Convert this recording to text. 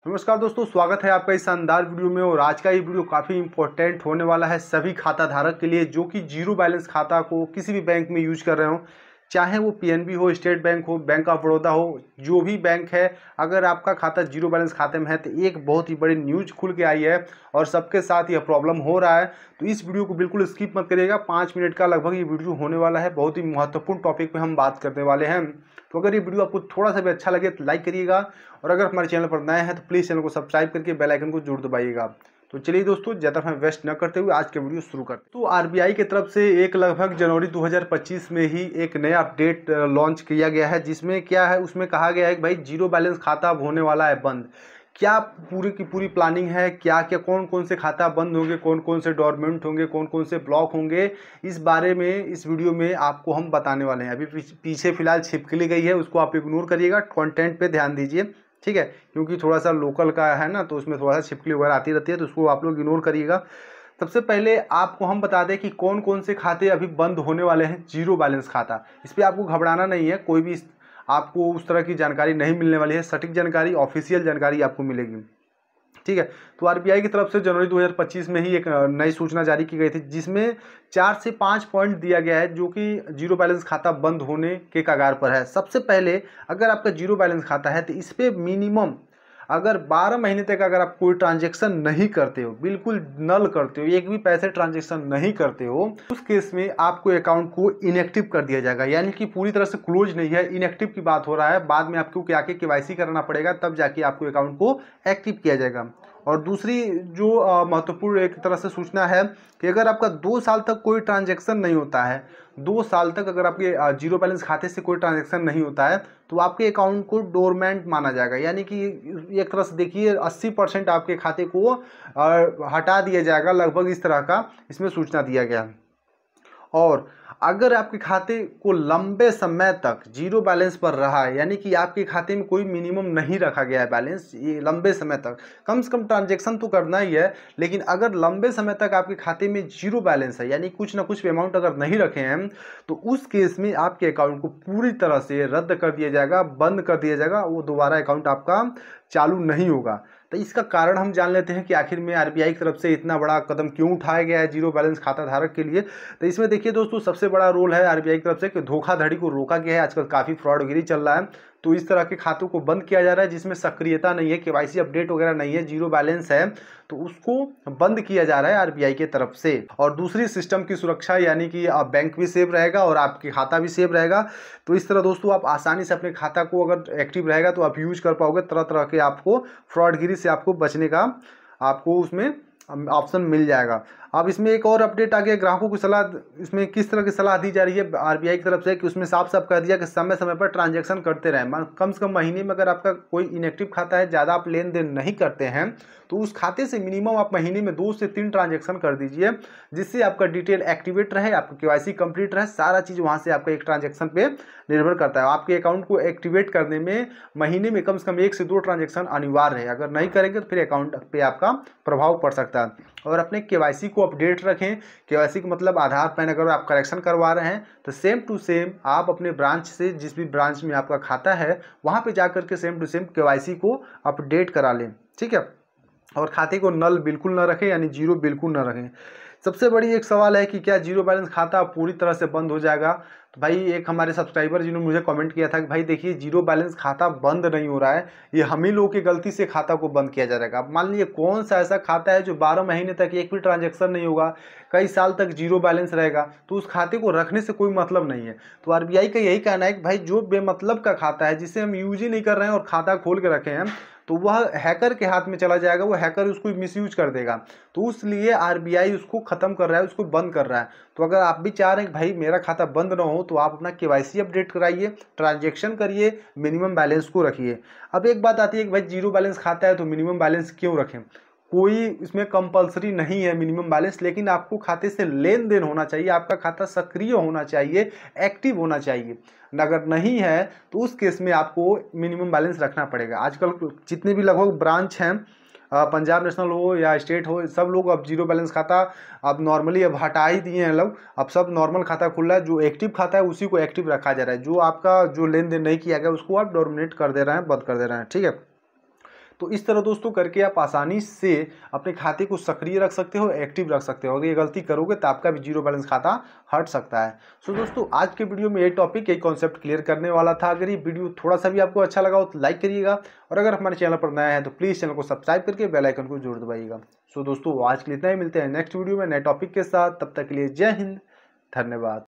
नमस्कार दोस्तों, स्वागत है आपका इस शानदार वीडियो में। और आज का ये वीडियो काफ़ी इंपॉर्टेंट होने वाला है सभी खाता धारक के लिए जो कि जीरो बैलेंस खाता को किसी भी बैंक में यूज कर रहे हो, चाहे वो पीएनबी हो, स्टेट बैंक हो, बैंक ऑफ बड़ौदा हो, जो भी बैंक है। अगर आपका खाता जीरो बैलेंस खाते में है तो एक बहुत ही बड़ी न्यूज खुल के आई है और सबके साथ यह प्रॉब्लम हो रहा है। तो इस वीडियो को बिल्कुल स्किप मत करिएगा। 5 मिनट का लगभग ये वीडियो होने वाला है। बहुत ही महत्वपूर्ण टॉपिक पे हम बात करने वाले हैं। तो अगर ये वीडियो आपको थोड़ा सा भी अच्छा लगे तो लाइक करिएगा, और अगर हमारे चैनल पर नए हैं तो प्लीज़ चैनल को सब्सक्राइब करके बेल आइकन को जरूर दबाइएगा। तो चलिए दोस्तों, ज़्यादा समय वेस्ट न करते हुए आज के वीडियो शुरू करते हैं। तो आरबीआई की तरफ से एक लगभग जनवरी 2025 में ही एक नया अपडेट लॉन्च किया गया है, जिसमें क्या है, उसमें कहा गया है कि भाई जीरो बैलेंस खाता अब होने वाला है बंद। क्या पूरी की पूरी प्लानिंग है, क्या क्या कौन कौन से खाता बंद होंगे, कौन कौन से डॉर्मेंट होंगे, कौन कौन से ब्लॉक होंगे, इस बारे में इस वीडियो में आपको हम बताने वाले हैं। अभी पीछे फिलहाल छिपकली गई है, उसको आप इग्नोर करिएगा, कंटेंट पे ध्यान दीजिए, ठीक है। क्योंकि थोड़ा सा लोकल का है ना, तो उसमें थोड़ा सा छिपकली वगैरह आती रहती है, तो उसको आप लोग इग्नोर करिएगा। सबसे पहले आपको हम बता दें कि कौन कौन से खाते अभी बंद होने वाले हैं जीरो बैलेंस खाता। इस पर आपको घबराना नहीं है, कोई भी आपको उस तरह की जानकारी नहीं मिलने वाली है। सटीक जानकारी, ऑफिशियल जानकारी आपको मिलेगी, ठीक है। तो आरबीआई की तरफ से जनवरी 2025 में ही एक नई सूचना जारी की गई थी, जिसमें 4 से 5 पॉइंट दिया गया है जो कि जीरो बैलेंस खाता बंद होने के कगार पर है। सबसे पहले, अगर आपका जीरो बैलेंस खाता है तो इस पर मिनिमम अगर 12 महीने तक अगर आप कोई ट्रांजैक्शन नहीं करते हो, बिल्कुल नल करते हो, एक भी पैसे ट्रांजैक्शन नहीं करते हो, उस केस में आपको अकाउंट को इनएक्टिव कर दिया जाएगा। यानी कि पूरी तरह से क्लोज नहीं है, इनएक्टिव की बात हो रहा है। बाद में आपको क्या के केवाईसी कराना पड़ेगा, तब जाके आपको अकाउंट को एक्टिव किया जाएगा। और दूसरी जो महत्वपूर्ण एक तरह से सूचना है कि अगर आपका 2 साल तक कोई ट्रांजैक्शन नहीं होता है, 2 साल तक अगर आपके जीरो बैलेंस खाते से कोई ट्रांजैक्शन नहीं होता है, तो आपके अकाउंट को डोरमेंट माना जाएगा। यानी कि एक तरह से देखिए 80% आपके खाते को हटा दिया जाएगा, लगभग इस तरह का इसमें सूचना दिया गया है। और अगर आपके खाते को लंबे समय तक जीरो बैलेंस पर रहा है, यानी कि आपके खाते में कोई मिनिमम नहीं रखा गया है बैलेंस, ये लंबे समय तक, कम से कम ट्रांजैक्शन तो करना ही है, लेकिन अगर लंबे समय तक आपके खाते में जीरो बैलेंस है, यानी कुछ ना कुछ अमाउंट अगर नहीं रखे हैं, तो उस केस में आपके अकाउंट को पूरी तरह से रद्द कर दिया जाएगा, बंद कर दिया जाएगा। वो दोबारा अकाउंट आपका चालू नहीं होगा। तो इसका कारण हम जान लेते हैं कि आखिर में आरबीआई की तरफ से इतना बड़ा कदम क्यों उठाया गया है जीरो बैलेंस खाता धारक के लिए। तो इसमें देखिए दोस्तों, सबसे बड़ा रोल है आरबीआई की तरफ से कि धोखाधड़ी को रोका गया है। आजकल काफ़ी फ्रॉडगिरी चल रहा है, तो इस तरह के खातों को बंद किया जा रहा है जिसमें सक्रियता नहीं है, केवाईसी अपडेट वगैरह नहीं है, जीरो बैलेंस है, तो उसको बंद किया जा रहा है आरबीआई की तरफ से। और दूसरी, सिस्टम की सुरक्षा, यानी कि बैंक भी सेफ रहेगा और आपके खाता भी सेफ रहेगा। तो इस तरह दोस्तों आप आसानी से अपने खाता को अगर एक्टिव रहेगा तो आप यूज कर पाओगे। तरह तरह के आपको फ्रॉडगिरी से आपको बचने का आपको उसमें ऑप्शन मिल जाएगा। अब इसमें एक और अपडेट आ गया, ग्राहकों की सलाह। इसमें किस तरह की सलाह दी जा रही है आरबीआई की तरफ से कि उसमें साफ साफ कह दिया कि समय समय पर ट्रांजैक्शन करते रहें। कम से कम महीने में अगर आपका कोई इनएक्टिव खाता है, ज़्यादा आप लेन देन नहीं करते हैं, तो उस खाते से मिनिमम आप महीने में 2 से 3 ट्रांजैक्शन कर दीजिए, जिससे आपका डिटेल एक्टिवेट रहे, आपका केवाईसी कंप्लीट रहे। सारा चीज़ वहाँ से आपका एक ट्रांजैक्शन पे निर्भर करता है। आपके अकाउंट को एक्टिवेट करने में महीने में कम से कम 1 से 2 ट्रांजैक्शन अनिवार्य है। अगर नहीं करेंगे तो फिर अकाउंट पे आपका प्रभाव पड़ सकता है। और अपने केवाईसी को अपडेट रखें। केवाईसी का मतलब आधार पैन अगर आप करेक्शन करवा रहे हैं तो सेम टू सेम आप अपने ब्रांच से, जिस भी ब्रांच में आपका खाता है, वहाँ पे जाकर के सेम टू सेम केवाईसी को अपडेट करा लें, ठीक है। और खाते को नल बिल्कुल ना रखें, यानी जीरो बिल्कुल ना रखें। सबसे बड़ी एक सवाल है कि क्या जीरो बैलेंस खाता पूरी तरह से बंद हो जाएगा। तो भाई, एक हमारे सब्सक्राइबर जिन्होंने मुझे कमेंट किया था कि भाई देखिए, जीरो बैलेंस खाता बंद नहीं हो रहा है, ये हम ही लोगों की गलती से खाता को बंद किया जाएगा। अब मान लीजिए कौन सा ऐसा खाता है जो 12 महीने तक एक भी ट्रांजैक्शन नहीं होगा, कई साल तक जीरो बैलेंस रहेगा, तो उस खाते को रखने से कोई मतलब नहीं है। तो आरबीआई का यही कहना है कि भाई जो बेमतलब का खाता है, जिसे हम यूज ही नहीं कर रहे हैं और खाता खोल के रखे हैं, तो वह हैकर के हाथ में चला जाएगा, वो हैकर उसको मिसयूज कर देगा। तो इसलिए आरबीआई उसको खत्म कर रहा है, उसको बंद कर रहा है। तो अगर आप भी चाह रहे हैं कि भाई मेरा खाता बंद ना हो, तो आप अपना केवाईसी अपडेट कराइए, ट्रांजैक्शन करिए, मिनिमम बैलेंस को रखिए। अब एक बात आती है कि भाई जीरो बैलेंस खाता है तो मिनिमम बैलेंस क्यों रखें। कोई इसमें कंपलसरी नहीं है मिनिमम बैलेंस, लेकिन आपको खाते से लेन देन होना चाहिए, आपका खाता सक्रिय होना चाहिए, एक्टिव होना चाहिए। अगर नहीं है तो उस केस में आपको मिनिमम बैलेंस रखना पड़ेगा। आजकल जितने भी लगभग ब्रांच हैं, पंजाब नेशनल हो या स्टेट हो, सब लोग अब जीरो बैलेंस खाता अब नॉर्मली अब हटा ही दिए हैं लोग। अब सब नॉर्मल खाता खुल रहा है, जो एक्टिव खाता है उसी को एक्टिव रखा जा रहा है। जो आपका जो लेन देन नहीं किया गया उसको आप डोमिनेट कर दे रहे हैं, बंद कर दे रहे हैं, ठीक है। तो इस तरह दोस्तों करके आप आसानी से अपने खाते को सक्रिय रख सकते हो, एक्टिव रख सकते हो। अगर ये गलती करोगे तो आपका भी जीरो बैलेंस खाता हट सकता है। सो दोस्तों आज के वीडियो में ये टॉपिक, यही कॉन्सेप्ट क्लियर करने वाला था। अगर ये वीडियो थोड़ा सा भी आपको अच्छा लगा हो तो लाइक करिएगा, और अगर हमारे चैनल पर नया है तो प्लीज़ चैनल को सब्सक्राइब करके बेल आइकन को जरूर दबाइएगा। सो दोस्तों आज के लिए इतना ही, मिलते हैं नेक्स्ट वीडियो में नए टॉपिक के साथ। तब तक के लिए जय हिंद, धन्यवाद।